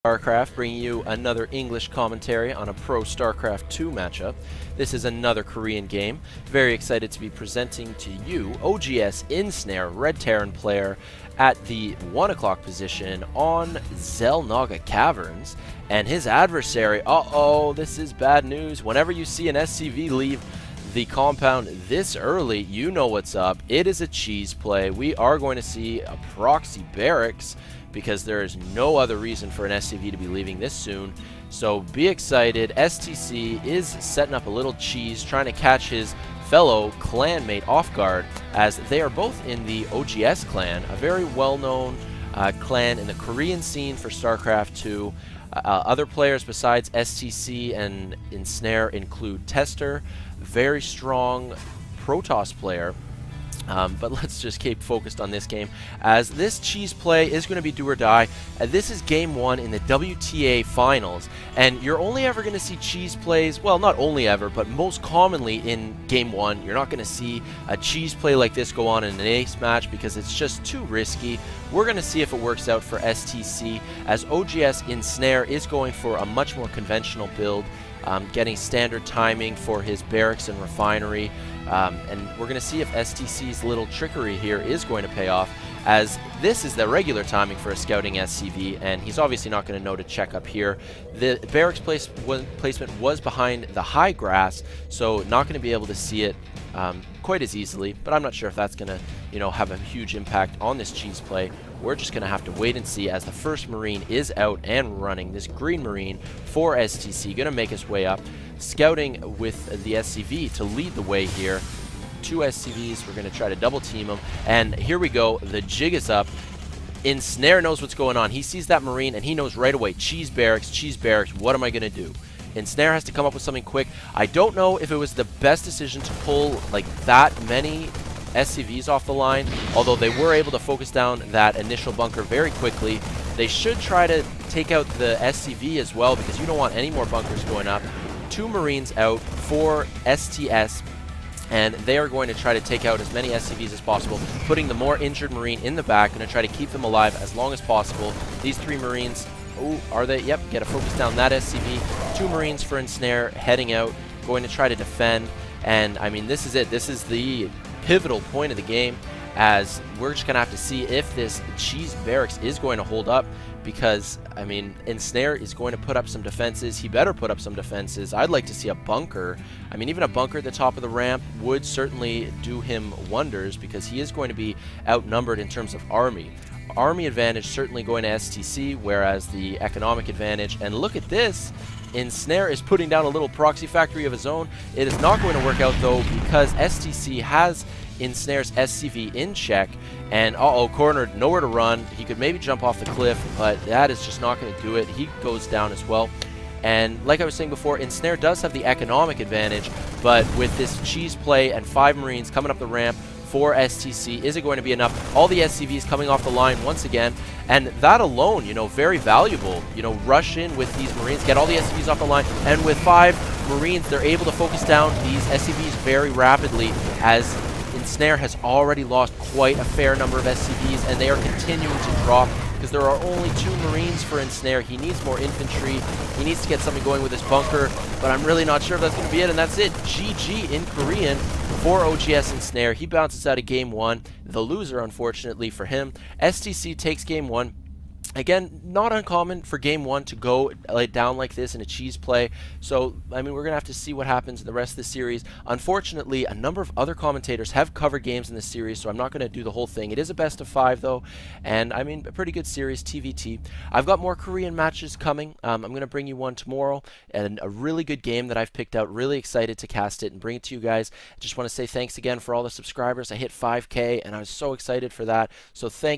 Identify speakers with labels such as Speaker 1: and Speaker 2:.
Speaker 1: Starcraft, bringing you another English commentary on a Pro Starcraft 2 matchup. This is another Korean game. Very excited to be presenting to you OGS Ensnare, Red Terran player, at the 1 o'clock position on Zelnaga Caverns. And his adversary, this is bad news. Whenever you see an SCV leave the compound this early, you know what's up. It is a cheese play. We are going to see a proxy barracks, because there is no other reason for an SCV to be leaving this soon. So be excited. TheStC is setting up a little cheese, trying to catch his fellow clanmate off guard, as they are both in the OGS clan, a very well-known clan in the Korean scene for Starcraft 2. Other players besides TheSC and Ensnare include Tester, very strong Protoss player. But let's just keep focused on this game, as this cheese play is going to be do or die. This is game 1 in the WTA finals, and you're only ever going to see cheese plays, well, not only ever, but most commonly in game 1. You're not going to see a cheese play like this go on in an ace match because it's just too risky. We're going to see if it works out for TheSC, as OGS Ensnare is going for a much more conventional build, getting standard timing for his barracks and refinery. And we're going to see if TheSC's little trickery here is going to pay off, as this is the regular timing for a scouting SCV, and he's obviously not going to know to check up here. The barracks placement was behind the high grass, so not going to be able to see it quite as easily, but I'm not sure if that's going to, have a huge impact on this cheese play. We're just going to have to wait and see, as the first Marine is out and running. This green Marine for TheSC, going to make his way up, scouting with the SCV to lead the way here. 2 SCVs, we're going to try to double team them, and here we go. The jig is up. Ensnare knows what's going on. He sees that Marine and he knows right away, cheese barracks, what am I going to do? Ensnare has to come up with something quick. I don't know if it was the best decision to pull like that many SCVs off the line, although they were able to focus down that initial bunker very quickly. They should try to take out the SCV as well, because you don't want any more bunkers going up. 2 Marines out for STS, and they are going to try to take out as many SCVs as possible, putting the more injured Marine in the back, going to try to keep them alive as long as possible. These 3 Marines, are they? Yep, get a focus down that SCV. 2 Marines for Ensnare heading out, going to try to defend. And I mean, this is it. This is the pivotal point of the game, as we're just going to have to see if this cheese barracks is going to hold up, because, I mean, Ensnare is going to put up some defenses. He better put up some defenses. I'd like to see a bunker. I mean, even a bunker at the top of the ramp would certainly do him wonders, because he is going to be outnumbered in terms of army. Army advantage certainly going to TheSC, whereas the economic advantage, and look at this, Ensnare is putting down a little proxy factory of his own. It is not going to work out, though, because TheSC has Ensnare's SCV in check, and cornered, nowhere to run. He could maybe jump off the cliff, but that is just not going to do it. He goes down as well. And like I was saying before, Ensnare does have the economic advantage, but with this cheese play and 5 Marines coming up the ramp for TheSC, is it going to be enough? All the SCVs coming off the line once again, and that alone, very valuable. Rush in with these Marines, get all the SCVs off the line, and with 5 Marines, they're able to focus down these SCVs very rapidly, as Ensnare has already lost quite a fair number of SCVs, and they are continuing to drop, because there are only 2 Marines for Ensnare. He needs more infantry. He needs to get something going with his bunker, but I'm really not sure if that's going to be it, and that's it. GG in Korean for OGS Ensnare. He bounces out of game 1. The loser, unfortunately for him. TheSC takes game 1. Again, not uncommon for game 1 to go down like this in a cheese play. So, I mean, we're going to have to see what happens in the rest of the series. Unfortunately, a number of other commentators have covered games in this series, so I'm not going to do the whole thing. It is a best of 5, though, and I mean, a pretty good series, TvT. I've got more Korean matches coming. I'm going to bring you one tomorrow, and a really good game that I've picked out. Really excited to cast it and bring it to you guys. I just want to say thanks again for all the subscribers. I hit 5K, and I was so excited for that. So thank